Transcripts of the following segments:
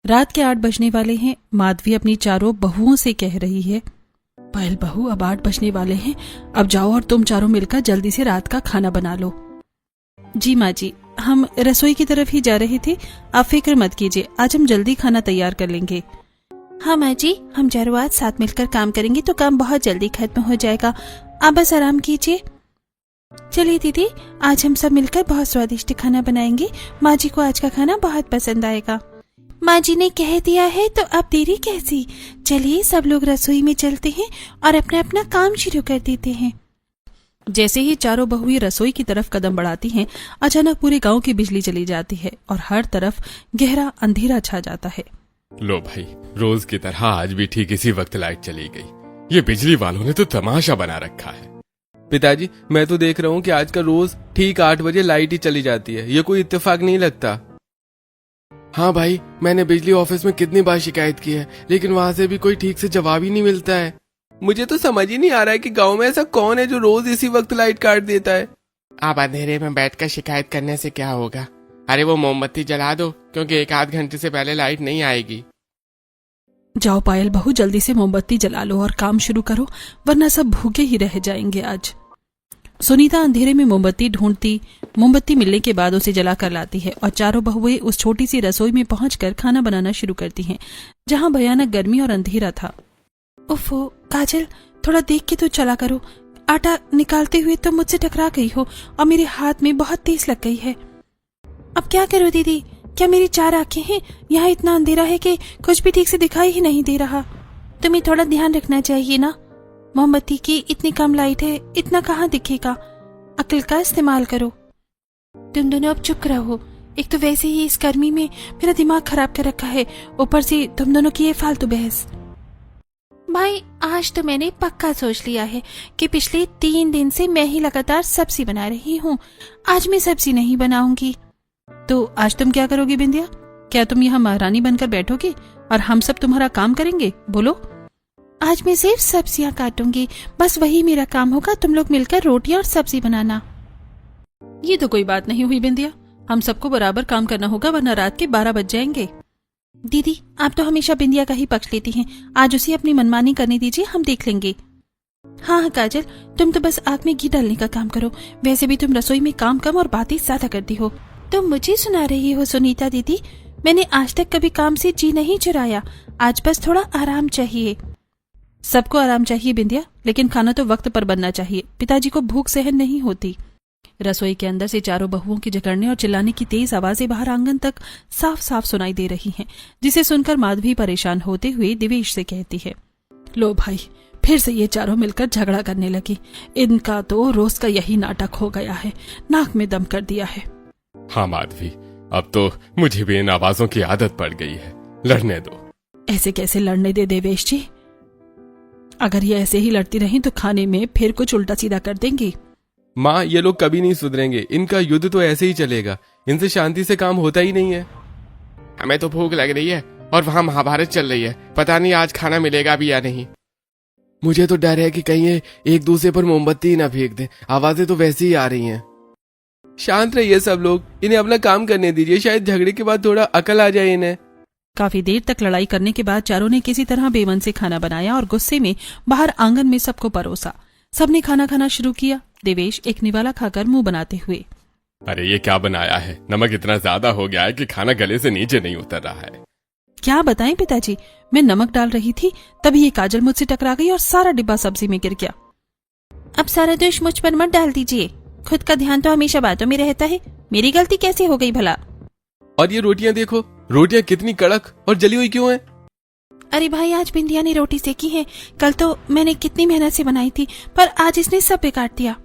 रात के 8 बजने वाले हैं। माधवी अपनी चारों बहुओं से कह रही है, पायल बहू अब 8 बजने वाले हैं, अब जाओ और तुम चारों मिलकर जल्दी से रात का खाना बना लो। जी माँ जी, हम रसोई की तरफ ही जा रहे थे, आप फिक्र मत कीजिए, आज हम जल्दी खाना तैयार कर लेंगे। हाँ माँ जी, हम चारों आज साथ मिलकर काम करेंगे तो काम बहुत जल्दी खत्म हो जाएगा, आप बस आराम कीजिए। चलिए दीदी, आज हम सब मिलकर बहुत स्वादिष्ट खाना बनाएंगे, माँ जी को आज का खाना बहुत पसंद आएगा। माँ जी ने कह दिया है तो अब देरी कैसी, चलिए सब लोग रसोई में चलते हैं और अपना अपना काम शुरू कर देते हैं। जैसे ही चारों बहुएं रसोई की तरफ कदम बढ़ाती हैं, अचानक पूरे गांव की बिजली चली जाती है और हर तरफ गहरा अंधेरा छा जाता है। लो भाई, रोज की तरह आज भी ठीक इसी वक्त लाइट चली गई। ये बिजली वालों ने तो तमाशा बना रखा है। पिताजी, मैं तो देख रहा हूँ कि आज का रोज ठीक 8 बजे लाइट ही चली जाती है, ये कोई इत्तेफाक नहीं लगता। हाँ भाई, मैंने बिजली ऑफिस में कितनी बार शिकायत की है, लेकिन वहाँ से भी कोई ठीक से जवाब ही नहीं मिलता है। मुझे तो समझ ही नहीं आ रहा है कि गांव में ऐसा कौन है जो रोज इसी वक्त लाइट काट देता है। अब अंधेरे में बैठकर शिकायत करने से क्या होगा, अरे वो मोमबत्ती जला दो, क्योंकि 1 आध घंटे से पहले लाइट नहीं आएगी। जाओ पायल बहू, जल्दी से मोमबत्ती जला लो और काम शुरू करो, वरना सब भूखे ही रह जाएंगे आज। सुनीता अंधेरे में मोमबत्ती ढूंढती, मोमबत्ती मिलने के बाद उसे जला कर लाती है और चारों बहुएं उस छोटी सी रसोई में पहुंचकर खाना बनाना शुरू करती हैं, जहां भयानक गर्मी और अंधेरा था। उफ़ो काजल, थोड़ा देख के तो चला करो, आटा निकालते हुए तो मुझसे टकरा गई हो और मेरे हाथ में बहुत तेज लग गई है। अब क्या करूं दीदी, क्या मेरी 4 आंखें हैं, यहाँ इतना अंधेरा है कि कुछ भी ठीक से दिखाई ही नहीं दे रहा। तुम्हें थोड़ा ध्यान रखना चाहिए ना, मोमबत्ती की इतनी कम लाइट है, इतना कहाँ दिखेगा, अक्ल का इस्तेमाल करो। तुम दोनों अब चुप रहो, एक तो वैसे ही इस गर्मी में मेरा दिमाग खराब कर रखा है, ऊपर से तुम दोनों की ये फालतू बहस। भाई, आज तो मैंने पक्का सोच लिया है कि पिछले 3 दिन से मैं ही लगातार सब्जी बना रही हूँ, आज मैं सब्जी नहीं बनाऊंगी। तो आज तुम क्या करोगी बिंदिया, क्या तुम यहाँ महारानी बनकर बैठोगी और हम सब तुम्हारा काम करेंगे? बोलो। आज मैं सिर्फ सब्जियां काटूंगी, बस वही मेरा काम होगा, तुम लोग मिलकर रोटियां और सब्जी बनाना। ये तो कोई बात नहीं हुई बिंदिया, हम सबको बराबर काम करना होगा, वरना रात के 12 बज जाएंगे। दीदी, आप तो हमेशा बिंदिया का ही पक्ष लेती हैं, आज उसे अपनी मनमानी करने दीजिए, हम देख लेंगे। हाँ काजल, तुम तो बस आग में घी डालने का काम करो, वैसे भी तुम रसोई में काम कम और बातें ज्यादा करती हो। तुम मुझे सुना रही हो सुनीता दीदी, मैंने आज तक कभी काम से जी नहीं चुराया, आज बस थोड़ा आराम चाहिए। सबको आराम चाहिए बिंदिया, लेकिन खाना तो वक्त पर बनना चाहिए, पिताजी को भूख सहन नहीं होती। रसोई के अंदर से चारों बहुओं की झगड़ने और चिल्लाने की तेज आवाजें बाहर आंगन तक साफ साफ सुनाई दे रही हैं, जिसे सुनकर माधवी परेशान होते हुए दिवेश से कहती है, लो भाई, फिर से ये चारों मिलकर झगड़ा करने लगी, इनका तो रोज का यही नाटक हो गया है, नाक में दम कर दिया है। हाँ माधवी, अब तो मुझे भी इन आवाजों की आदत पड़ गई है, लड़ने दो। ऐसे कैसे लड़ने दे देवेश जी, अगर ये ऐसे ही लड़ती रही तो खाने में फिर कुछ उल्टा सीधा कर देंगी। माँ, ये लोग कभी नहीं सुधरेंगे, इनका युद्ध तो ऐसे ही चलेगा, इनसे शांति से काम होता ही नहीं है। हमें तो भूख लग रही है और वहाँ महाभारत चल रही है, पता नहीं आज खाना मिलेगा भी या नहीं। मुझे तो डर है कि कहीं ये एक दूसरे पर मोमबत्ती ही ना फेंक दे, आवाजें तो वैसे ही आ रही हैं। शांत रहिए सब लोग, इन्हें अपना काम करने दीजिए, शायद झगड़े के बाद थोड़ा अकल आ जाए इन्हें। काफी देर तक लड़ाई करने के बाद चारों ने किसी तरह बेमन से खाना बनाया और गुस्से में बाहर आंगन में सबको परोसा। सबने खाना खाना शुरू किया, देवेश एक निवाला खाकर मुंह बनाते हुए, अरे ये क्या बनाया है, नमक इतना ज्यादा हो गया है कि खाना गले से नीचे नहीं उतर रहा है। क्या बताएं पिताजी, मैं नमक डाल रही थी तभी ये काजल मुझसे टकरा गई और सारा डिब्बा सब्जी में गिर गया। अब सारा दोष मुझ पर मत डाल दीजिए, खुद का ध्यान तो हमेशा बातों में रहता है, मेरी गलती कैसे हो गई भला। और ये रोटियां देखो, रोटियां कितनी कड़क और जली हुई क्यों हैं? अरे भाई, आज बिंदिया ने रोटी सेकी है, कल तो मैंने कितनी मेहनत से बनाई थी, पर आज इसने सब बिगाड़ दिया।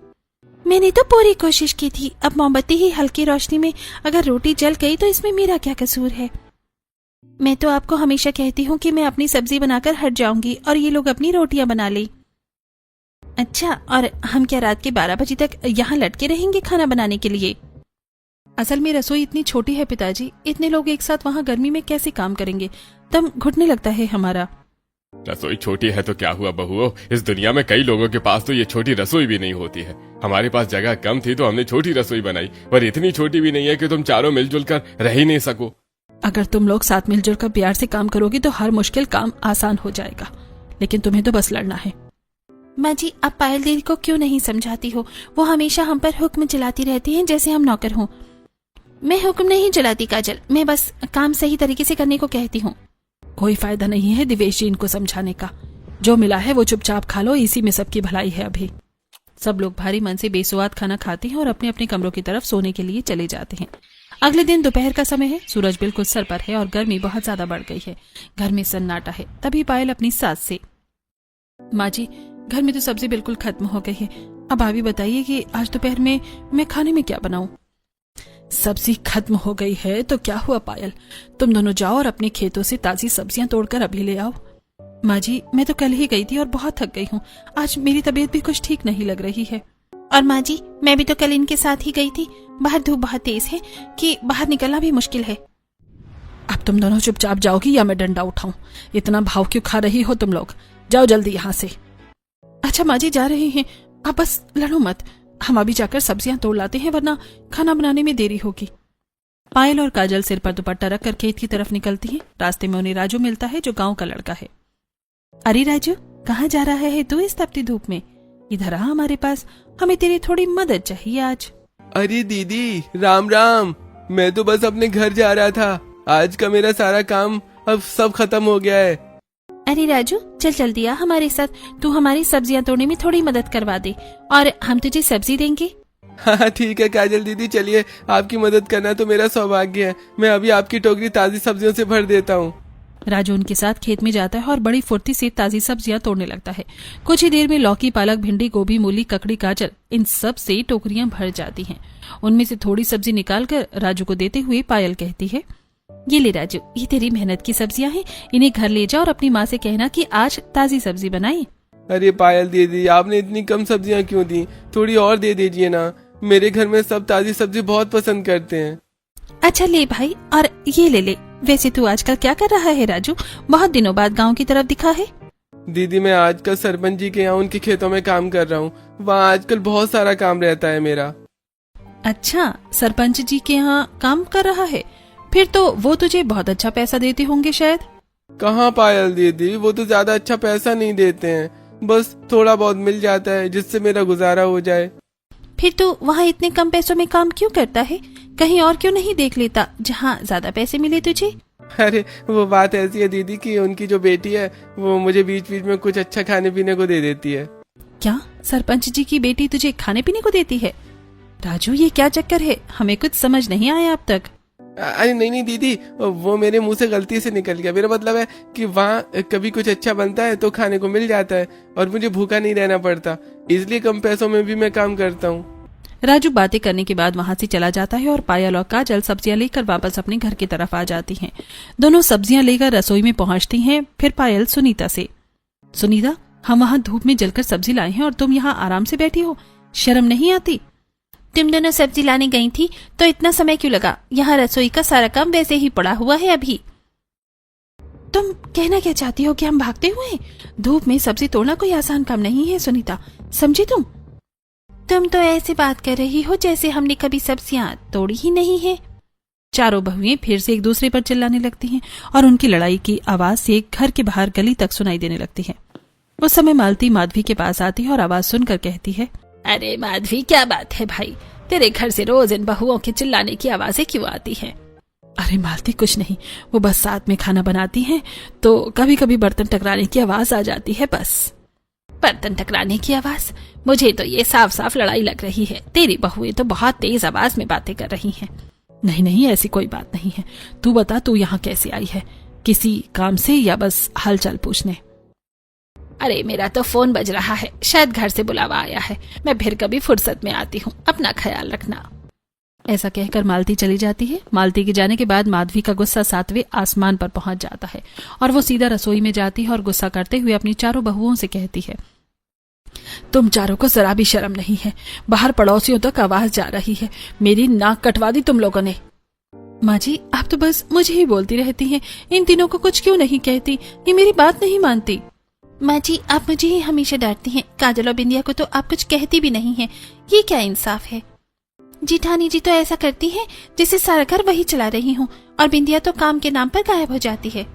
मैंने तो पूरी कोशिश की थी, अब मोमबत्ती ही हल्की रोशनी में अगर रोटी जल गई तो इसमें मेरा क्या कसूर है। मैं तो आपको हमेशा कहती हूँ कि मैं अपनी सब्जी बनाकर हट जाऊंगी और ये लोग अपनी रोटियां बना ले। अच्छा, और हम क्या रात के 12 बजे तक यहाँ लटके रहेंगे खाना बनाने के लिए? असल में रसोई इतनी छोटी है पिताजी, इतने लोग एक साथ वहाँ गर्मी में कैसे काम करेंगे, दम घुटने लगता है हमारा। रसोई छोटी है तो क्या हुआ बहुओं, इस दुनिया में कई लोगों के पास तो ये छोटी रसोई भी नहीं होती है। हमारे पास जगह कम थी तो हमने छोटी रसोई बनाई, पर इतनी छोटी भी नहीं है कि तुम चारों मिलजुल कर रह ही नहीं सको। अगर तुम लोग साथ मिलजुल कर प्यार से काम करोगी तो हर मुश्किल काम आसान हो जाएगा, लेकिन तुम्हें तो बस लड़ना है। माँ जी, आप पायल दीदी को क्यों नहीं समझाती हो? वो हमेशा हम पर हुक्म चलाती रहती हैं जैसे हम नौकर हों। मैं हुक्म नहीं चलाती काजल, मैं बस काम सही तरीके से करने को कहती हूँ। कोई फायदा नहीं है दिवेश जी इनको समझाने का, जो मिला है वो चुपचाप खा लो, इसी में सबकी भलाई है। अभी सब लोग भारी मन से बेसुआद खाना खाते हैं और अपने अपने कमरों की तरफ सोने के लिए चले जाते हैं। अगले दिन दोपहर का समय है, सूरज बिल्कुल सर पर है और गर्मी बहुत ज्यादा बढ़ गई है। घर में सन्नाटा है। तभी पायल अपनी सास से, माँ जी घर में तो सब्जी बिल्कुल खत्म हो गई है, अब आप ही बताइए कि आज दोपहर में मैं खाने में क्या बनाऊं। सब्जी खत्म हो गई है तो क्या हुआ पायल, तुम दोनों जाओ और अपने खेतों से ताजी सब्जियां तोड़कर अभी ले आओ। माँ जी मैं तो कल ही गई थी और बहुत थक गई हूँ, आज मेरी तबीयत भी कुछ ठीक नहीं लग रही है। और माँ जी मैं भी तो कल इनके साथ ही गई थी, बाहर धूप बहुत तेज है कि बाहर निकलना भी मुश्किल है। अब तुम दोनों चुपचाप जाओगी या मैं डंडा उठाऊं? इतना भाव क्यों खा रही हो तुम लोग, जाओ जल्दी यहाँ से। अच्छा माँ जी जा रहे हैं, आप बस लड़ो मत, हम अभी जाकर सब्जियां तोड़ लाते हैं वरना खाना बनाने में देरी होगी। पायल और काजल सिर पर दुपट्टा रखकर खेत की तरफ निकलती हैं। रास्ते में उन्हें राजू मिलता है जो गांव का लड़का है। अरे राजू कहाँ जा रहा है तू इस तपती धूप में? इधर आ हमारे पास, हमें तेरी थोड़ी मदद चाहिए आज। अरे दीदी राम राम, मैं तो बस अपने घर जा रहा था, आज का मेरा सारा काम अब सब खत्म हो गया है। अरे राजू चल जल्दी आ हमारे साथ, तू हमारी सब्जियां तोड़ने में थोड़ी मदद करवा दे और हम तुझे सब्जी देंगे। हाँ ठीक है काजल दीदी, चलिए, आपकी मदद करना तो मेरा सौभाग्य है। मैं अभी आपकी टोकरी ताजी सब्जियों से भर देता हूँ। राजू उनके साथ खेत में जाता है और बड़ी फुर्ती से ताजी सब्जियां तोड़ने लगता है। कुछ ही देर में लौकी, पालक, भिंडी, गोभी, मूली, ककड़ी, गाजर इन सब से टोकरियां भर जाती हैं। उनमें से थोड़ी सब्जी निकालकर राजू को देते हुए पायल कहती है, ये ले राजू, ये तेरी मेहनत की सब्जियां हैं, इन्हें घर ले जाओ और अपनी माँ से कहना कि आज ताजी सब्जी बनाई। अरे पायल दीदी आपने इतनी कम सब्जियां क्यों दी, थोड़ी और दे दीजिए ना, मेरे घर में सब ताजी सब्जी बहुत पसंद करते हैं। अच्छा ले भाई, और ये ले ले। वैसे तू आजकल क्या कर रहा है राजू, बहुत दिनों बाद गांव की तरफ दिखा है। दीदी मैं आजकल सरपंच जी के यहाँ उनके खेतों में काम कर रहा हूँ, वहाँ आजकल बहुत सारा काम रहता है मेरा। अच्छा सरपंच जी के यहाँ काम कर रहा है, फिर तो वो तुझे बहुत अच्छा पैसा देते होंगे शायद। कहाँ पायल दीदी, वो तो ज्यादा अच्छा पैसा नहीं देते हैं, बस थोड़ा बहुत मिल जाता है जिससे मेरा गुजारा हो जाए। फिर तू वहाँ इतने कम पैसों में काम क्यों करता है, कहीं और क्यों नहीं देख लेता जहाँ ज्यादा पैसे मिले तुझे। अरे वो बात ऐसी है दीदी कि उनकी जो बेटी है वो मुझे बीच बीच में कुछ अच्छा खाने पीने को दे देती है। क्या सरपंच जी की बेटी तुझे खाने पीने को देती है? राजू ये क्या चक्कर है, हमें कुछ समझ नहीं आया अब तक। अरे नहीं दीदी, वो मेरे मुंह से गलती से निकल गया। मेरा मतलब है कि वहाँ कभी कुछ अच्छा बनता है तो खाने को मिल जाता है और मुझे भूखा नहीं रहना पड़ता, इसलिए कम पैसों में भी मैं काम करता हूँ। राजू बातें करने के बाद वहां से चला जाता है और पायल और काजल सब्जियां लेकर वापस अपने घर की तरफ आ जाती हैं। दोनों सब्जियां लेकर रसोई में पहुंचती हैं। फिर पायल सुनीता से, सुनीता हम वहां धूप में जलकर सब्जी लाए हैं और तुम यहाँ आराम से बैठी हो, शर्म नहीं आती? तुम दोनों सब्जी लाने गई थी तो इतना समय क्यों लगा, यहाँ रसोई का सारा काम वैसे ही पड़ा हुआ है अभी। तुम कहना क्या चाहती हो कि हम भागते हुए? धूप में सब्जी तोड़ना कोई आसान काम नहीं है सुनीता, समझी तुम? तुम तो ऐसी बात कर रही हो जैसे हमने कभी सब्जियां तोड़ी ही नहीं है। चारों बहुएं फिर से एक दूसरे पर चिल्लाने लगती हैं और उनकी लड़ाई की आवाज से घर के बाहर गली तक सुनाई देने लगती है। उस समय मालती माधवी के पास आती है और आवाज सुनकर कहती है, अरे माधवी क्या बात है भाई, तेरे घर से रोज इन बहुओं के चिल्लाने की आवाजें क्यों आती हैं? अरे मालती कुछ नहीं, वो बस साथ में खाना बनाती हैं तो कभी कभी बर्तन टकराने की आवाज आ जाती है बस। बर्तन टकराने की आवाज? मुझे तो ये साफ साफ लड़ाई लग रही है, तेरी बहुएं तो बहुत तेज आवाज में बातें कर रही हैं। नहीं ऐसी कोई बात नहीं है, तू बता तू यहाँ कैसे आई है, किसी काम से या बस हालचाल पूछने? अरे मेरा तो फोन बज रहा है, शायद घर से बुलावा आया है, मैं फिर कभी फुर्सत में आती हूँ, अपना ख्याल रखना। ऐसा कहकर मालती चली जाती है। मालती के जाने के बाद माधवी का गुस्सा 7वें आसमान पर पहुंच जाता है और वो सीधा रसोई में जाती है और गुस्सा करते हुए अपनी चारों बहुओं से कहती है, तुम चारों को जरा भी शर्म नहीं है, बाहर पड़ोसियों तक आवाज जा रही है, मेरी नाक कटवा दी तुम लोगों ने। माँ जी आप तो बस मुझे ही बोलती रहती हैं, इन तीनों को कुछ क्यों नहीं कहती, ये मेरी बात नहीं मानती। माँ जी आप मुझे ही हमेशा डांटती हैं, काजल और बिंदिया को तो आप कुछ कहती भी नहीं है, ये क्या इंसाफ है? जेठानी जी तो ऐसा करती है जैसे सारा घर वही चला रही हूँ, और बिंदिया तो काम के नाम पर गायब हो जाती है।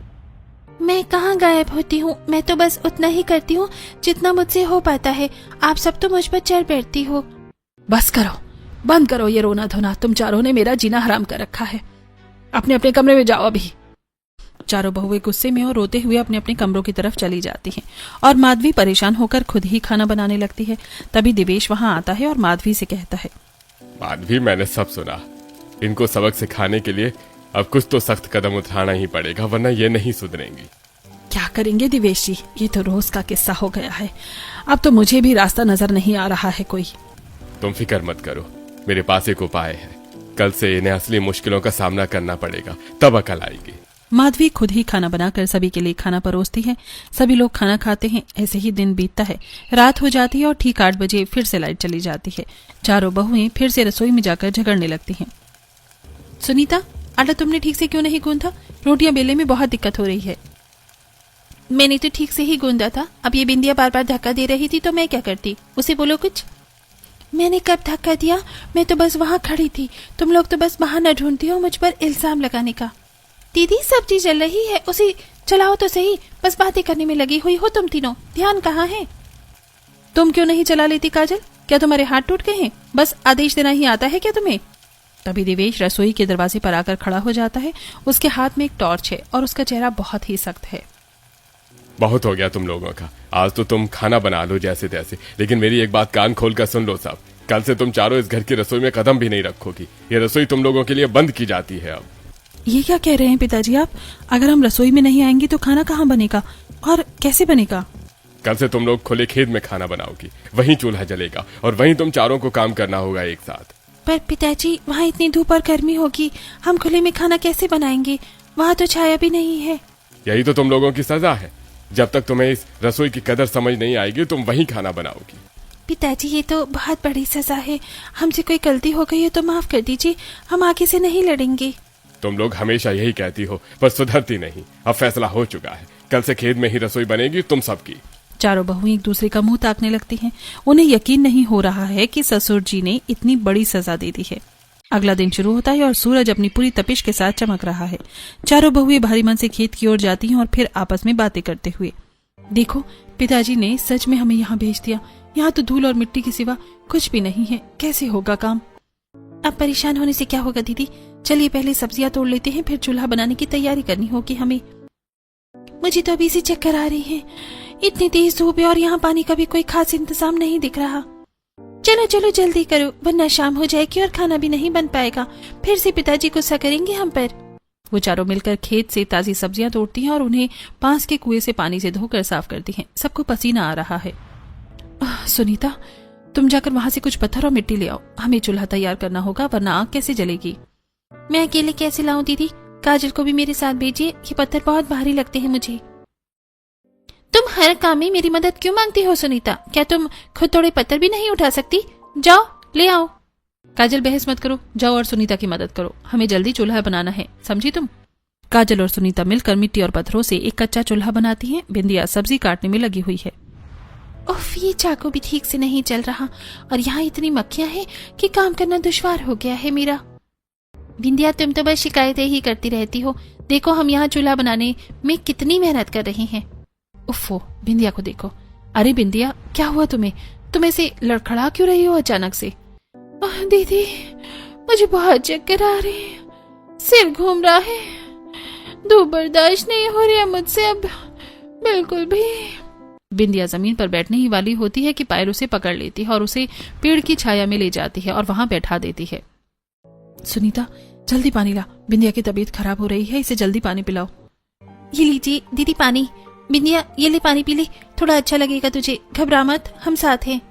मैं कहाँ गायब होती हूँ, मैं तो बस उतना ही करती हूँ जितना मुझसे हो पाता है। आप सब तो मुझ पर चढ़ बैठती हो। बस करो, बंद करो ये रोना धोना। तुम चारों ने मेरा जीना हराम कर रखा है। अपने अपने कमरे में जाओ अभी। चारों बहुएं गुस्से में और रोते हुए अपने अपने कमरों की तरफ चली जाती हैं और माधवी परेशान होकर खुद ही खाना बनाने लगती है। तभी दिवेश वहां आता है और माधवी से कहता है, माधवी, मैंने सब सुना। इनको सबक सिखाने के लिए अब कुछ तो सख्त कदम उठाना ही पड़ेगा, वरना ये नहीं सुधरेंगी। क्या करेंगे दिवेश जी, ये तो रोज का किस्सा हो गया है। अब तो मुझे भी रास्ता नजर नहीं आ रहा है कोई। तुम फिक्र मत करो, मेरे पास एक उपाय है। कल से इन्हें असली मुश्किलों का सामना करना पड़ेगा, तब अकल आएगी। माधवी खुद ही खाना बनाकर सभी के लिए खाना परोसती है। सभी लोग खाना खाते हैं। ऐसे ही दिन बीतता है। रात हो जाती है और ठीक 8 बजे फिर से लाइट चली जाती है। चारों बहुएं फिर से रसोई में जाकर झगड़ने लगती हैं। सुनीता, आटा तुमने ठीक से क्यों नहीं गूंथा? रोटियां बेलने में बहुत दिक्कत हो रही है। मैंने तो ठीक से ही गूंदा था। अब ये बिंदिया बार बार धक्का दे रही थी तो मैं क्या करती? उसे बोलो कुछ। मैंने कब धक्का दिया? मैं तो बस वहां खड़ी थी। तुम लोग तो बस बहाना ढूंढती हो मुझ पर इल्जाम लगाने का। दीदी, सब्जी जल रही है, उसे चलाओ तो सही। बस बातें करने में लगी हुई हो तुम तीनों। ध्यान कहाँ है? तुम क्यों नहीं चला लेती काजल? क्या तुम्हारे हाथ टूट गए हैं? बस आदेश देना ही आता है क्या तुम्हें? तभी देवेश रसोई के दरवाजे पर आकर खड़ा हो जाता है। उसके हाथ में एक टॉर्च है और उसका चेहरा बहुत ही सख्त है। बहुत हो गया तुम लोगों का। आज तो तुम खाना बना लो जैसे तैसे, लेकिन मेरी एक बात कान खोल कर सुन लो सब। कल से तुम चारों इस घर की रसोई में कदम भी नहीं रखोगी। ये रसोई तुम लोगों के लिए बंद की जाती है अब। ये क्या कह रहे हैं पिताजी आप? अगर हम रसोई में नहीं आएंगे तो खाना कहाँ बनेगा और कैसे बनेगा? कल से तुम लोग खुले खेत में खाना बनाओगी, वहीं चूल्हा जलेगा और वहीं तुम चारों को काम करना होगा एक साथ। पर पिताजी, वहाँ इतनी धूप और गर्मी होगी, हम खुले में खाना कैसे बनाएंगे? वहाँ तो छाया भी नहीं है। यही तो तुम लोगों की सजा है। जब तक तुम्हें इस रसोई की कदर समझ नहीं आएगी तुम वहीं खाना बनाओगी। पिताजी, ये तो बहुत बड़ी सजा है। हमसे कोई गलती हो गई है तो माफ कर दीजिए। हम आगे से नहीं लड़ेंगे। तुम लोग हमेशा यही कहती हो पर सुधरती नहीं। अब फैसला हो चुका है, कल से खेत में ही रसोई बनेगी तुम सबकी। चारों बहुएं एक दूसरे का मुंह ताकने लगती हैं। उन्हें यकीन नहीं हो रहा है कि ससुर जी ने इतनी बड़ी सजा दे दी है। अगला दिन शुरू होता है और सूरज अपनी पूरी तपिश के साथ चमक रहा है। चारों बहुएं भारी मन से खेत की ओर जाती हैं और फिर आपस में बातें करते हुए, देखो पिताजी ने सच में हमें यहाँ भेज दिया। यहाँ तो धूल और मिट्टी के सिवा कुछ भी नहीं है। कैसे होगा काम? अब परेशान होने से क्या होगा दीदी? चलिए पहले सब्जियां तोड़ लेते हैं, फिर चूल्हा बनाने की तैयारी करनी होगी हमें। मुझे तो अभी से चक्कर आ रही है। इतनी तेज धूप है और यहाँ पानी का भी कोई खास इंतजाम नहीं दिख रहा। चलो चलो जल्दी करो, वरना शाम हो जाएगी और खाना भी नहीं बन पाएगा। फिर से पिताजी गुस्सा करेंगे हम पर। वो चारों मिलकर खेत से ताजी सब्जियां तोड़ती हैं और उन्हें पास के कुएं से पानी से धोकर साफ करती हैं। सबको पसीना आ रहा है। सुनीता, तुम जाकर वहां से कुछ पत्थर और मिट्टी ले आओ। हमें चूल्हा तैयार करना होगा, वरना आग कैसे जलेगी? मैं अकेले कैसे लाऊं दीदी? काजल को भी मेरे साथ भेजिए। ये पत्थर बहुत भारी लगते हैं मुझे। तुम हर काम में मेरी मदद क्यों मांगती हो सुनीता? क्या तुम खुद थोड़े पत्थर भी नहीं उठा सकती? जाओ ले आओ। काजल, बहस मत करो, जाओ और सुनीता की मदद करो। हमें जल्दी चूल्हा बनाना है, समझी तुम? काजल और सुनीता मिलकर मिट्टी और पत्थरों से एक कच्चा चूल्हा बनाती हैं। बिंदिया सब्जी काटने में लगी हुई है। उफ, ये चाकू भी ठीक से नहीं चल रहा और यहाँ इतनी मक्खियां हैं कि काम करना दुश्वार हो गया है मेरा। बिंदिया, तुम तो बस शिकायतें ही करती रहती हो। देखो हम यहाँ चूल्हा बनाने में कितनी मेहनत कर रहे हैं। उफ़ो, बिंदिया को देखो। अरे बिंदिया, क्या हुआ तुम्हें? तुम ऐसे लड़खड़ा क्यों रही हो अचानक से? दीदी, मुझे बहुत चक्कर आ रहे हैं, सिर घूम रहा है, धूप बर्दाश्त नहीं हो रही है मुझसे अब बिल्कुल भी। बिंदिया जमीन पर बैठने ही वाली होती है कि पायल उसे पकड़ लेती है और उसे पेड़ की छाया में ले जाती है और वहां बैठा देती है। सुनीता, जल्दी पानी ला। बिंदिया की तबीयत खराब हो रही है, इसे जल्दी पानी पिलाओ। ये लीजिए दीदी पानी। बिंदिया, ये ले पानी पी ले, थोड़ा अच्छा लगेगा तुझे। घबरा मत, हम साथ हैं।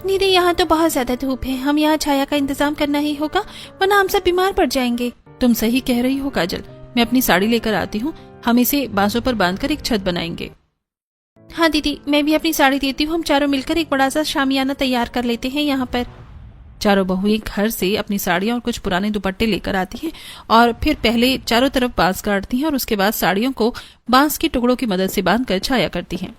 दीदी, यहाँ तो बहुत ज्यादा धूप है, हम यहाँ छाया का इंतजाम करना ही होगा, वरना हम सब बीमार पड़ जाएंगे। तुम सही कह रही हो काजल, मैं अपनी साड़ी लेकर आती हूँ। हम इसे बांसों पर बांधकर एक छत बनाएंगे। हाँ दीदी, मैं भी अपनी साड़ी देती हूँ। हम चारों मिलकर एक बड़ा सा शामियाना तैयार कर लेते हैं यहाँ पर। चारों बहुएं घर से अपनी साड़ियां और कुछ पुराने दुपट्टे लेकर आती हैं और फिर पहले चारों तरफ बांस काटती हैं और उसके बाद साड़ियों को बांस के टुकड़ों की मदद से बांधकर छाया करती हैं।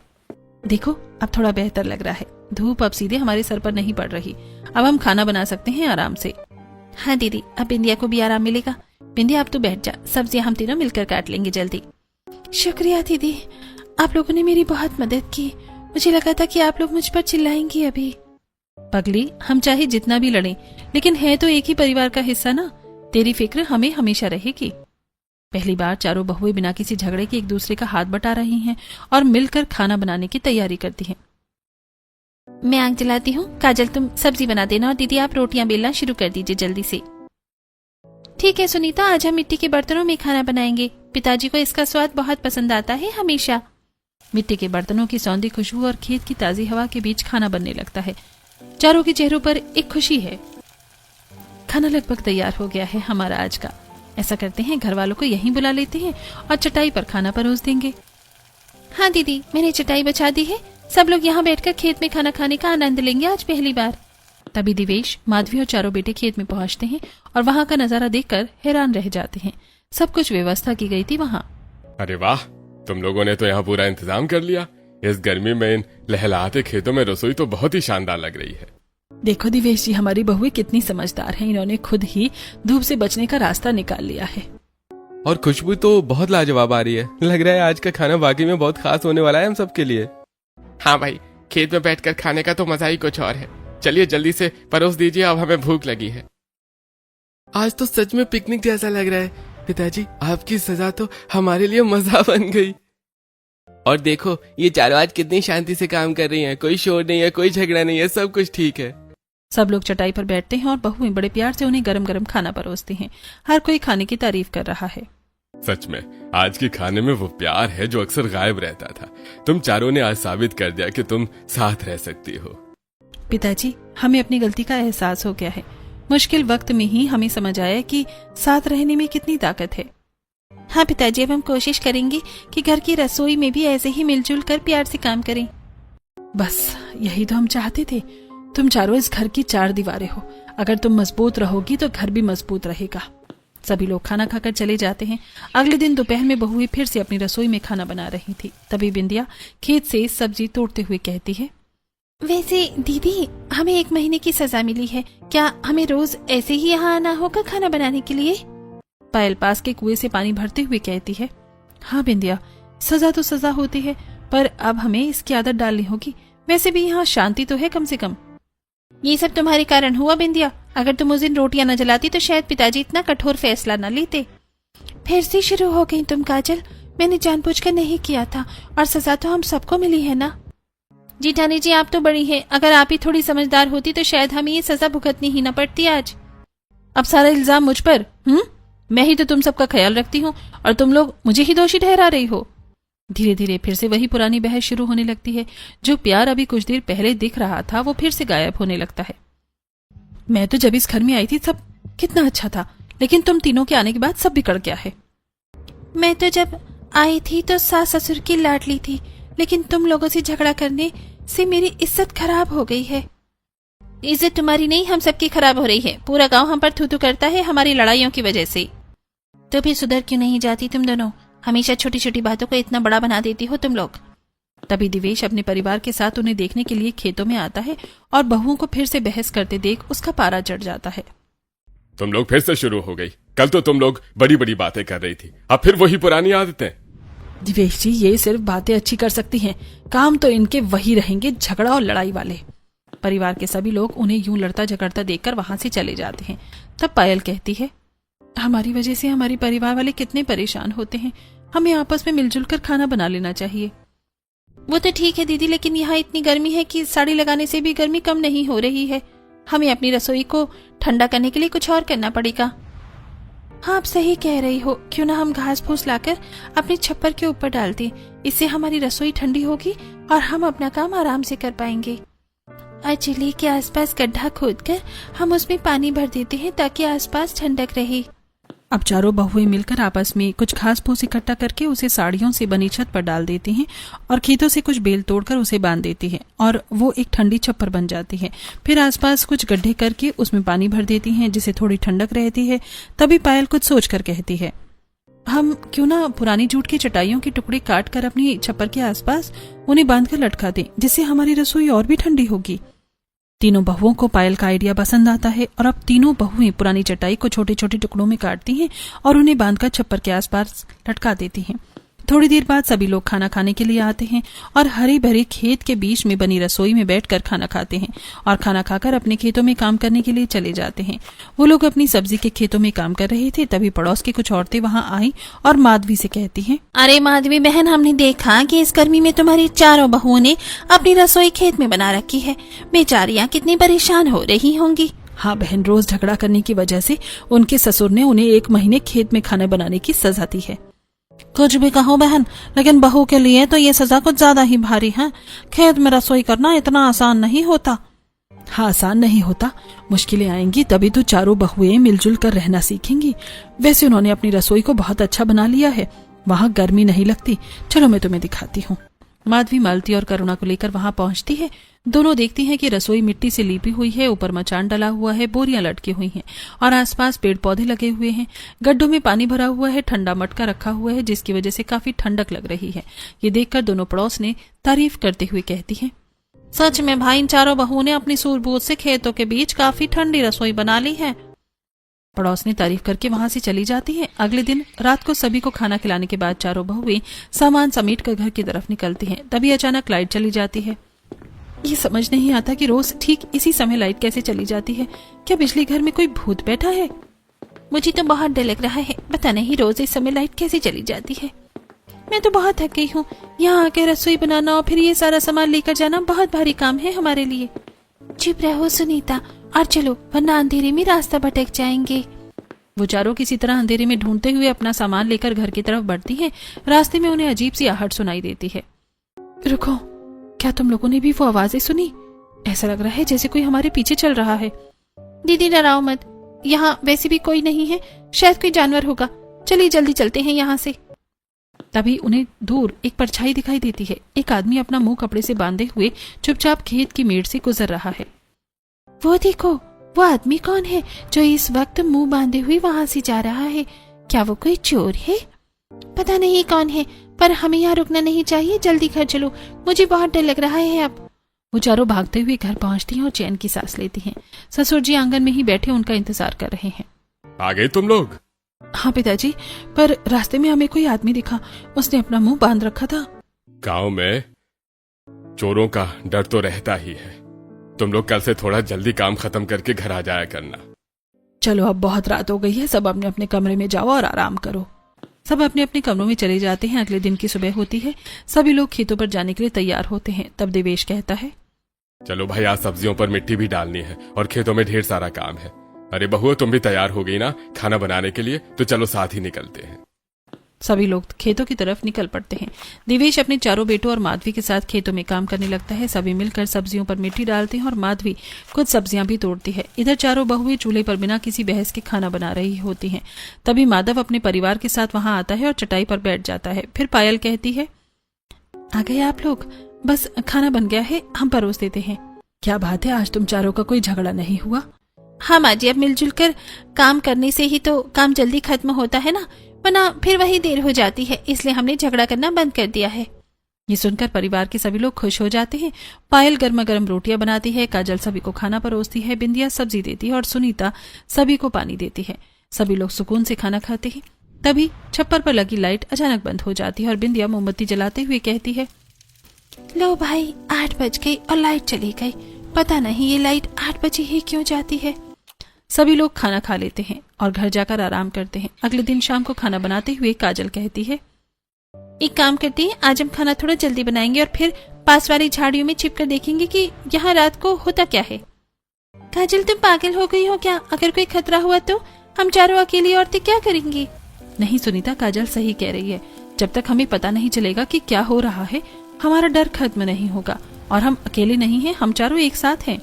देखो, अब थोड़ा बेहतर लग रहा है। धूप अब सीधे हमारे सर पर नहीं पड़ रही। अब हम खाना बना सकते हैं आराम से। हाँ दीदी, अब बिंदिया को भी आराम मिलेगा। बिंदिया अब तू बैठ जा, सब्जियां हम तीनों मिलकर काट लेंगे जल्दी। शुक्रिया दीदी, आप लोगों ने मेरी बहुत मदद की। मुझे लगा था कि आप लोग मुझ पर चिल्लाएंगी अभी। पगली, हम चाहे जितना भी लड़ें, लेकिन है तो एक ही परिवार का हिस्सा ना। तेरी फिक्र हमें हमेशा रहेगी। पहली बार चारों बहुएं बिना किसी झगड़े के एक दूसरे का हाथ बटा रही हैं और मिलकर खाना बनाने की तैयारी करती हैं। मैं आग जलाती हूँ, काजल तुम सब्जी बना देना और दीदी आप रोटियां बेलना शुरू कर दीजिए जल्दी से। ठीक है सुनीता, आज हम मिट्टी के बर्तनों में खाना बनाएंगे। पिताजी को इसका स्वाद बहुत पसंद आता है हमेशा। मिट्टी के बर्तनों की सौंधी खुशबू और खेत की ताजी हवा के बीच खाना बनने लगता है। चारों के चेहरों पर एक खुशी है। खाना लगभग तैयार हो गया है हमारा आज का। ऐसा करते हैं, घर वालों को यहीं बुला लेते हैं और चटाई पर खाना परोस देंगे। हाँ दीदी, मैंने चटाई बिछा दी है। सब लोग यहाँ बैठकर खेत में खाना खाने का आनंद लेंगे आज पहली बार। तभी दिवेश, माधवी और चारों बेटे खेत में पहुंचते हैं और वहां का नजारा देखकर हैरान रह जाते हैं। सब कुछ व्यवस्था की गई थी वहां। अरे वाह, तुम लोगों ने तो यहाँ पूरा इंतजाम कर लिया। इस गर्मी में इन लहलहाते खेतों में रसोई तो बहुत ही शानदार लग रही है। देखो दिवेश जी, हमारी बहुएं कितनी समझदार हैं। इन्होंने खुद ही धूप से बचने का रास्ता निकाल लिया है। और खुशबू तो बहुत लाजवाब आ रही है। लग रहा है आज का खाना वाकई में बहुत खास होने वाला है हम सबके लिए। हाँ भाई, खेत में बैठकर खाने का तो मजा ही कुछ और है। चलिए जल्दी से परोस दीजिए, अब हमें भूख लगी है। आज तो सच में पिकनिक जैसा लग रहा है। पिताजी, आपकी सजा तो हमारे लिए मजा बन गई। और देखो, ये चारों आज कितनी शांति से काम कर रही हैं। कोई शोर नहीं है, कोई झगड़ा नहीं है, सब कुछ ठीक है। सब लोग चटाई पर बैठते हैं और बहुएं बड़े प्यार से उन्हें गरम गरम खाना परोसती हैं। हर कोई खाने की तारीफ कर रहा है। सच में आज के खाने में वो प्यार है जो अक्सर गायब रहता था। तुम चारों ने आज साबित कर दिया कि तुम साथ रह सकती हो। पिताजी, हमें अपनी गलती का एहसास हो गया है। मुश्किल वक्त में ही हमें समझ आया कि साथ रहने में कितनी ताकत है। हाँ पिताजी, अब हम कोशिश करेंगे कि घर की रसोई में भी ऐसे ही मिलजुल कर प्यार से काम करें। बस यही तो हम चाहते थे। तुम चारों इस घर की चार दीवारें हो। अगर तुम मजबूत रहोगी तो घर भी मजबूत रहेगा। सभी लोग खाना खाकर चले जाते हैं। अगले दिन दोपहर में बहुएं फिर से अपनी रसोई में खाना बना रही थी। तभी बिंदिया खेत से सब्जी तोड़ते हुए कहती है, वैसे दीदी, हमें 1 महीने की सजा मिली है। क्या हमें रोज ऐसे ही यहाँ आना होगा खाना बनाने के लिए? पायल पास के कुएं से पानी भरते हुए कहती है, हाँ बिंदिया, सजा तो सजा होती है, पर अब हमें इसकी आदत डालनी होगी। वैसे भी यहाँ शांति तो है कम से कम। ये सब तुम्हारे कारण हुआ बिंदिया। अगर तुम उस दिन रोटियां न जलाती तो शायद पिताजी इतना कठोर फैसला न लेते। फिर से शुरू हो गई तुम काजल। मैंने जानबूझकर नहीं किया था और सजा तो हम सबको मिली है ना। जीठानी जी, आप तो बड़ी हैं। अगर आप ही थोड़ी समझदार होती तो शायद हमें ये सजा भुगतनी ही न पड़ती आज। अब सारा इल्जाम मुझ पर? मैं ही तो तुम सबका ख्याल रखती हूँ और तुम लोग मुझे ही दोषी ठहरा रही हो। धीरे धीरे फिर से वही पुरानी बहस शुरू होने लगती है। जो प्यार अभी कुछ देर पहले दिख रहा था वो फिर से गायब होने लगता है। मैं तो जब इस घर में आई थी सब कितना अच्छा था, लेकिन तुम तीनों के आने के बाद सब बिगड़ गया है। मैं तो जब आई थी तो सास ससुर की लाडली थी, लेकिन तुम लोगों से झगड़ा करने से मेरी इज्जत खराब हो गई है। इज्जत तुम्हारी नहीं, हम सबकी खराब हो रही है। पूरा गांव हम पर थू थू करता है हमारी लड़ाइयों की वजह से। तो भी सुधर क्यों नहीं जाती तुम दोनों? हमेशा छोटी छोटी बातों को इतना बड़ा बना देती हो तुम लोग। तभी दिवेश अपने परिवार के साथ उन्हें देखने के लिए खेतों में आता है और बहुओं को फिर से बहस करते देख उसका पारा चढ़ जाता है। तुम लोग फिर से शुरू हो गई। कल तो तुम लोग बड़ी बड़ी बातें कर रही थी, अब फिर वही पुरानी आदतें। दिवेश जी, ये सिर्फ बातें अच्छी कर सकती हैं, काम तो इनके वही रहेंगे, झगड़ा और लड़ाई वाले। परिवार के सभी लोग उन्हें यूं लड़ता झगड़ता देखकर वहां से चले जाते हैं। तब पायल कहती है, हमारी वजह से हमारे परिवार वाले कितने परेशान होते हैं। हमें आपस में मिलजुल कर खाना बना लेना चाहिए। वो तो ठीक है दीदी, लेकिन यहाँ इतनी गर्मी है कि साड़ी लगाने से भी गर्मी कम नहीं हो रही है। हमें अपनी रसोई को ठंडा करने के लिए कुछ और करना पड़ेगा। हाँ, आप सही कह रही हो। क्यों ना हम घास फूस लाकर अपने छप्पर के ऊपर डाल दें। इससे हमारी रसोई ठंडी होगी और हम अपना काम आराम से कर पाएंगे। चूल्हे के आसपास गड्ढा खोदकर हम उसमें पानी भर देते हैं ताकि आसपास ठंडक रहे। अब चारों बहुएं मिलकर आपस में कुछ घास फूस इकट्ठा करके उसे साड़ियों से बनी छत पर डाल देती हैं और खेतों से कुछ बेल तोड़कर उसे बांध देती हैं और वो एक ठंडी छप्पर बन जाती है। फिर आसपास कुछ गड्ढे करके उसमें पानी भर देती हैं जिससे थोड़ी ठंडक रहती है। तभी पायल कुछ सोचकर कहती है, हम क्यों ना पुरानी जूट की चटाइयों के टुकड़े काट कर अपनी छप्पर के आसपास उन्हें बांधकर लटका दें, जिससे हमारी रसोई और भी ठंडी होगी। तीनों बहुओं को पायल का आइडिया पसंद आता है और अब तीनों बहुएं पुरानी चटाई को छोटे छोटे टुकड़ों में काटती हैं और उन्हें बांधकर छप्पर के आसपास लटका देती हैं। थोड़ी देर बाद सभी लोग खाना खाने के लिए आते हैं और हरे भरे खेत के बीच में बनी रसोई में बैठकर खाना खाते हैं और खाना खाकर अपने खेतों में काम करने के लिए चले जाते हैं। वो लोग अपनी सब्जी के खेतों में काम कर रहे थे, तभी पड़ोस की कुछ औरतें वहां आई और माधवी से कहती हैं, अरे माधवी बहन, हमने देखा कि इस गर्मी में तुम्हारी चारों बहुओं ने अपनी रसोई खेत में बना रखी है। बेचारियां कितनी परेशान हो रही होंगी। हाँ बहन, रोज झगड़ा करने की वजह से उनके ससुर ने उन्हें 1 महीने खेत में खाना बनाने की सजा दी है। कुछ भी कहो बहन, लेकिन बहू के लिए तो ये सजा कुछ ज्यादा ही भारी है। खेत में रसोई करना इतना आसान नहीं होता। हाँ, आसान नहीं होता, मुश्किलें आएंगी तभी तो चारों बहुएं मिलजुल कर रहना सीखेंगी। वैसे उन्होंने अपनी रसोई को बहुत अच्छा बना लिया है, वहाँ गर्मी नहीं लगती। चलो मैं तुम्हें दिखाती हूँ। माधवी मालती और करुणा को लेकर वहां पहुंचती है। दोनों देखती हैं कि रसोई मिट्टी से लीपी हुई है, ऊपर मचान डला हुआ है, बोरियां लटकी हुई हैं और आसपास पेड़ पौधे लगे हुए हैं। गड्ढों में पानी भरा हुआ है, ठंडा मटका रखा हुआ है, जिसकी वजह से काफी ठंडक लग रही है। ये देखकर दोनों पड़ोस ने तारीफ करते हुए कहती हैं, सच में भाई, इन चारों बहुओं ने अपनी सूझबूझ से खेतों के बीच काफी ठंडी रसोई बना ली है। पड़ोस ने तारीफ करके वहां से चली जाती है। अगले दिन रात को सभी को खाना खिलाने के बाद चारों बहुएं सामान समेट कर घर की तरफ निकलती हैं। तभी अचानक लाइट चली जाती है। ये समझ नहीं आता कि रोज ठीक इसी समय लाइट कैसे चली जाती है। क्या बिजली घर में कोई भूत बैठा है? मुझे तो बहुत डर लग रहा है, पता नहीं रोज इस समय लाइट कैसे चली जाती है। मैं तो बहुत थक गई हूँ। यहाँ आके रसोई बनाना और फिर ये सारा सामान लेकर जाना बहुत भारी काम है हमारे लिए। चुप रहो सुनीता और चलो, वरना अंधेरे में रास्ता भटक जाएंगे। वो चारों किसी तरह अंधेरे में ढूंढते हुए अपना सामान लेकर घर की तरफ बढ़ती हैं। रास्ते में उन्हें अजीब सी आहट सुनाई देती है। रुको, क्या तुम लोगों ने भी वो आवाजें सुनी? ऐसा लग रहा है जैसे कोई हमारे पीछे चल रहा है। दीदी डराओ मत, यहाँ वैसे भी कोई नहीं है, शायद कोई जानवर होगा। चलिए जल्दी चलते हैं यहाँ से। तभी उन्हें दूर एक परछाई दिखाई देती है। एक आदमी अपना मुंह कपड़े से बांधे हुए चुपचाप खेत की मेड़ से गुजर रहा है। वो देखो, वो आदमी कौन है जो इस वक्त मुंह बांधे हुए वहां से जा रहा है? क्या वो कोई चोर है? पता नहीं कौन है, पर हमें यहाँ रुकना नहीं चाहिए। जल्दी घर चलो, मुझे बहुत डर लग रहा है अब। वो चारों भागते हुए घर पहुंचती हैं और चैन की सांस लेती हैं। ससुर जी आंगन में ही बैठे उनका इंतजार कर रहे हैं। आ गए तुम लोग? हाँ पिताजी, पर रास्ते में हमें कोई आदमी दिखा, उसने अपना मुंह बांध रखा था। गांव में चोरों का डर तो रहता ही है। तुम लोग कल से थोड़ा जल्दी काम खत्म करके घर आ जाया करना। चलो अब बहुत रात हो गई है, सब अपने अपने कमरे में जाओ और आराम करो। सब अपने अपने कमरों में चले जाते हैं। अगले दिन की सुबह होती है। सभी लोग खेतों पर जाने के लिए तैयार होते हैं। तब देवेश कहता है, चलो भाई, आज सब्जियों पर मिट्टी भी डालनी है और खेतों में ढेर सारा काम है। अरे बहुओं, तुम भी तैयार हो गई ना खाना बनाने के लिए? तो चलो साथ ही निकलते हैं। सभी लोग खेतों की तरफ निकल पड़ते हैं। देवेश अपने चारों बेटों और माधवी के साथ खेतों में काम करने लगता है। सभी मिलकर सब्जियों पर मिट्टी डालते हैं और माधवी कुछ सब्जियां भी तोड़ती है। इधर चारों बहुएं चूल्हे पर बिना किसी बहस के खाना बना रही होती हैं। तभी माधव अपने परिवार के साथ वहां आता है और चटाई पर बैठ जाता है। फिर पायल कहती है, आ गए आप लोग, बस खाना बन गया है, हम परोस देते हैं। क्या बात है, आज तुम चारों का कोई झगड़ा नहीं हुआ? हाँ माँ जी, अब मिलजुल कर काम करने से ही तो काम जल्दी खत्म होता है ना, वरना फिर वही देर हो जाती है, इसलिए हमने झगड़ा करना बंद कर दिया है। ये सुनकर परिवार के सभी लोग खुश हो जाते हैं। पायल गर्मा गर्म रोटियां बनाती है, काजल सभी को खाना परोसती है, बिंदिया सब्जी देती है और सुनीता सभी को पानी देती है। सभी लोग सुकून से खाना खाते हैं। तभी छप्पर पर लगी लाइट अचानक बंद हो जाती है और बिंदिया मोमबत्ती जलाते हुए कहती है, लो भाई, 8 बज गई और लाइट चली गई। पता नहीं ये लाइट 8 बजे ही क्यों जाती है। सभी लोग खाना खा लेते हैं और घर जाकर आराम करते हैं। अगले दिन शाम को खाना बनाते हुए काजल कहती है, एक काम करते हैं, आज हम खाना थोड़ा जल्दी बनाएंगे और फिर पास वाली झाड़ियों में छिपकर देखेंगे कि यहाँ रात को होता क्या है। काजल, तुम पागल हो गई हो क्या? अगर कोई खतरा हुआ तो हम चारों अकेली औरतें क्या करेंगी? नहीं सुनीता, काजल सही कह रही है। जब तक हमें पता नहीं चलेगा कि क्या हो रहा है, हमारा डर खत्म नहीं होगा। और हम अकेले नहीं हैं, हम चारों एक साथ हैं।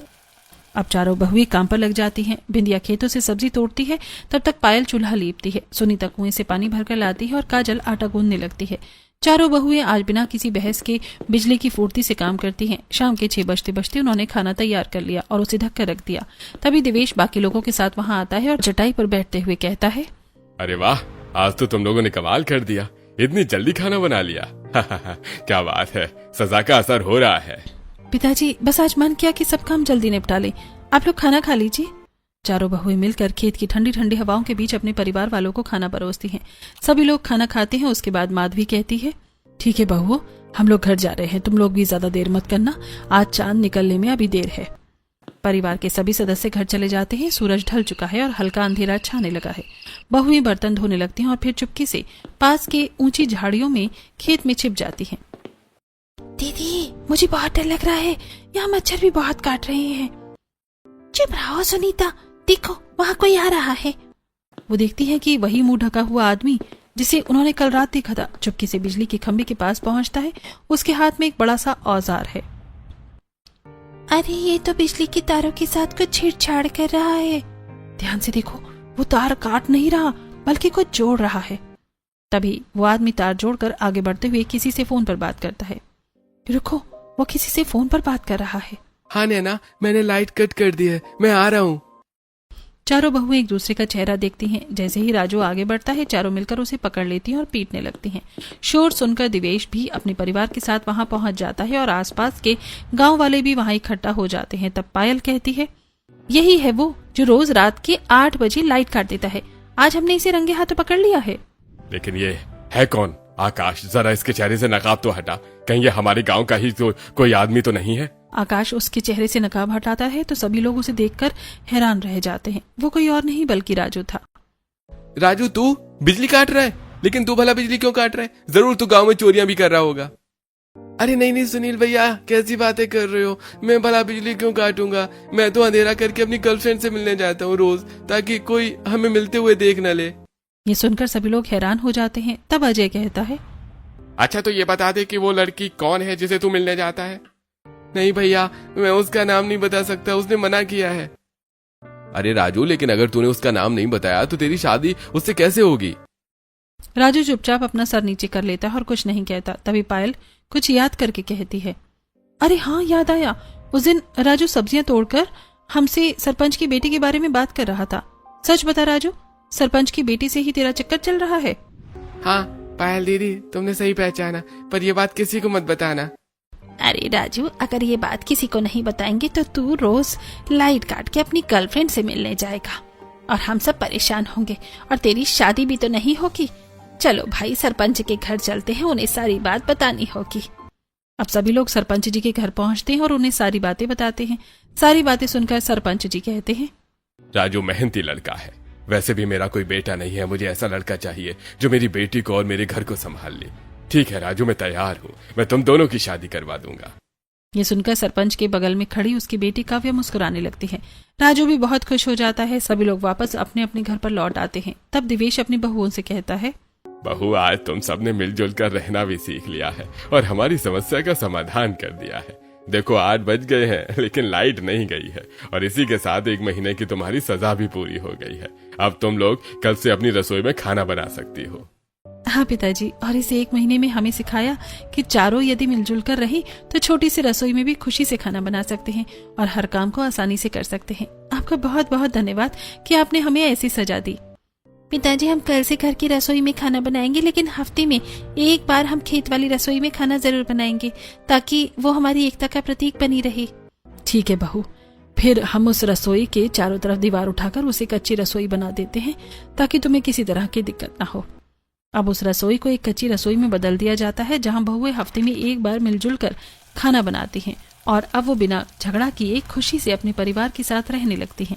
अब चारों बहुएं काम पर लग जाती हैं। बिंदिया खेतों से सब्जी तोड़ती है, तब तक पायल चूल्हा लीपती है। सुनीता कुएं से पानी भरकर लाती है और काजल आटा गूंदने लगती है। चारों बहुएं आज बिना किसी बहस के बिजली की फुर्ती से काम करती हैं। शाम के 6 बजते बजते उन्होंने खाना तैयार कर लिया और उसे ढक कर रख दिया। तभी देवेश बाकी लोगों के साथ वहां आता है और चटाई पर बैठते हुए कहता है, अरे वाह, आज तो तुम लोगों ने कमाल कर दिया, इतनी जल्दी खाना बना लिया। क्या बात है, सजा का असर हो रहा है। पिताजी बस आज मन किया कि सब काम जल्दी निपटा ले, आप लोग खाना खा लीजिए। चारों बहुएं मिलकर खेत की ठंडी ठंडी हवाओं के बीच अपने परिवार वालों को खाना परोसती हैं। सभी लोग खाना खाते हैं। उसके बाद माधवी कहती है, ठीक है बहुओं, हम लोग घर जा रहे हैं, तुम लोग भी ज्यादा देर मत करना, आज चांद निकलने में अभी देर है। परिवार के सभी सदस्य घर चले जाते हैं। सूरज ढल चुका है और हल्का अंधेरा छाने लगा है। बहुएं बर्तन धोने लगती हैं और फिर चुपके से पास के ऊंची झाड़ियों में खेत में छिप जाती हैं। दीदी मुझे बहुत डर लग रहा है, यहाँ मच्छर भी बहुत काट रहे हैं। चुप रहो सुनीता, देखो वहाँ कोई आ रहा है। वो देखती है कि वही मुंह ढका हुआ आदमी जिसे उन्होंने कल रात देखा था चुपके से बिजली के खंभे के पास पहुंचता है। उसके हाथ में एक बड़ा सा औजार है। अरे ये तो बिजली की तारों के साथ कुछ छेड़छाड़ कर रहा है। ध्यान से देखो, वो तार काट नहीं रहा बल्कि कुछ जोड़ रहा है। तभी वो आदमी तार जोड़कर आगे बढ़ते हुए किसी से फोन पर बात करता है। रुको, वो किसी से फोन पर बात कर रहा है। हाँ नैना, मैंने लाइट कट कर दी है, मैं आ रहा हूँ। चारों बहुएं एक दूसरे का चेहरा देखती हैं। जैसे ही राजू आगे बढ़ता है, चारों मिलकर उसे पकड़ लेती हैं और पीटने लगती हैं। शोर सुनकर दिवेश भी अपने परिवार के साथ वहां पहुंच जाता है और आसपास के गांव वाले भी वहां इकट्ठा हो जाते हैं। तब पायल कहती है, यही है वो जो रोज रात के 8 बजे लाइट काट देता है। आज हमने इसे रंगे हाथों पकड़ लिया है। लेकिन ये है कौन? आकाश, जरा इसके चेहरे से नकाब तो हटा, कहीं ये हमारे गांव का ही तो कोई आदमी तो नहीं है? आकाश उसके चेहरे से नकाब हटाता है तो सभी लोग उसे देखकर हैरान रह जाते हैं। वो कोई और नहीं बल्कि राजू था। राजू, तू बिजली काट रहा है? लेकिन तू भला बिजली क्यों काट रहा है? जरूर तू गांव में चोरियां भी कर रहा होगा। अरे नहीं सुनील भैया, कैसी बातें कर रहे हो? मैं भला बिजली क्यों काटूंगा? मैं तो अंधेरा करके अपनी गर्लफ्रेंड से मिलने जाता हूँ रोज, ताकि कोई हमें मिलते हुए देख न ले। ये सुनकर सभी लोग हैरान हो जाते हैं। तब अजय कहता है, अच्छा तो ये बता दे कि वो लड़की कौन है जिसे तू मिलने जाता है? नहीं भैया, मैं उसका नाम नहीं बता सकता, उसने मना किया है। अरे राजू, लेकिन अगर तूने उसका नाम नहीं बताया तो तेरी शादी उससे कैसे होगी? राजू चुपचाप अपना सर नीचे कर लेता है और कुछ नहीं कहता। तभी पायल कुछ याद करके कहती है, अरे हाँ याद आया, उस दिन राजू सब्जियां तोड़कर हमसे सरपंच की बेटी के बारे में बात कर रहा था। सच बता राजू, सरपंच की बेटी से ही तेरा चक्कर चल रहा है? हाँ पायल दीदी, तुमने सही पहचाना, पर ये बात किसी को मत बताना। अरे राजू, अगर ये बात किसी को नहीं बताएंगे तो तू रोज लाइट काट के अपनी गर्लफ्रेंड से मिलने जाएगा और हम सब परेशान होंगे और तेरी शादी भी तो नहीं होगी। चलो भाई, सरपंच के घर चलते हैं, उन्हें सारी बात बतानी होगी। अब सभी लोग सरपंच जी के घर पहुंचते हैं और उन्हें सारी बातें बताते हैं। सारी बातें सुनकर सरपंच जी कहते हैं, राजू मेहनती लड़का है, वैसे भी मेरा कोई बेटा नहीं है, मुझे ऐसा लड़का चाहिए जो मेरी बेटी को और मेरे घर को संभाल ले। ठीक है राजू, मैं तैयार हूँ, मैं तुम दोनों की शादी करवा दूंगा। ये सुनकर सरपंच के बगल में खड़ी उसकी बेटी काव्या मुस्कुराने लगती है। राजू भी बहुत खुश हो जाता है। सभी लोग वापस अपने अपने घर पर लौट आते हैं। तब दिवेश अपनी बहुओं से कहता है, बहू, आज तुम सबने मिलजुल कर रहना भी सीख लिया है और हमारी समस्या का समाधान कर दिया है। देखो 8 बज गए हैं लेकिन लाइट नहीं गई है और इसी के साथ 1 महीने की तुम्हारी सजा भी पूरी हो गई है। अब तुम लोग कल से अपनी रसोई में खाना बना सकती हो। हाँ पिताजी, और इस 1 महीने में हमें सिखाया कि चारों यदि मिलजुल कर रही तो छोटी सी रसोई में भी खुशी से खाना बना सकते हैं और हर काम को आसानी से कर सकते हैं। आपका बहुत बहुत धन्यवाद कि आपने हमें ऐसी सजा दी। पिताजी, हम कल से घर की रसोई में खाना बनाएंगे, लेकिन हफ्ते में एक बार हम खेत वाली रसोई में खाना जरूर बनाएंगे ताकि वो हमारी एकता का प्रतीक बनी रहे। ठीक है बहू, फिर हम उस रसोई के चारों तरफ दीवार उठाकर उसे कच्ची रसोई बना देते हैं ताकि तुम्हें किसी तरह की दिक्कत ना हो। अब उस रसोई को एक कच्ची रसोई में बदल दिया जाता है जहां बहुएं हफ्ते में एक बार मिलजुल कर खाना बनाती हैं और अब वो बिना झगड़ा किए खुशी से अपने परिवार के साथ रहने लगती हैं।